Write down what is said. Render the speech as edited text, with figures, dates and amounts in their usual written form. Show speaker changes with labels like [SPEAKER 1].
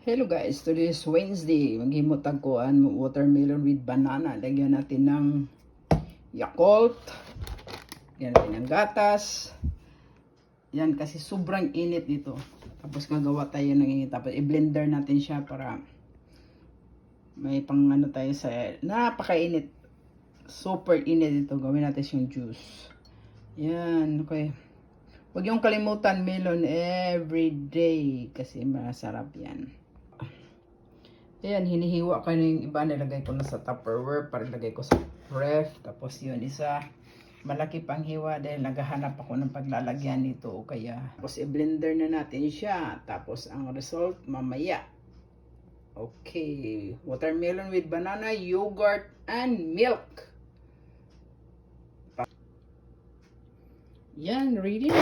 [SPEAKER 1] Hello guys, today is Wednesday. Maghimot ko ang watermelon with banana. Lagyan natin ng Yakult. Lagyan natin ng gatas. Yan kasi sobrang init dito. Tapos gagawa tayo ng init. Tapos i-blender natin siya para may pang ano tayo sa napakainit. Super init dito. Gawin natin yung juice. Yan, okay. Huwag yung kalimutan melon every day kasi masarap yan. Ayan, hinihiwa ko na yung iba, nilagay ko na sa Tupperware para ilagay ko sa ref. Tapos yun, isa, malaki pang hiwa dahil naghahanap ako ng paglalagyan nito. Kaya, tapos i-blender na natin siya. Tapos ang result, mamaya. Okay, watermelon with banana, yogurt, and milk. Yan, ready na.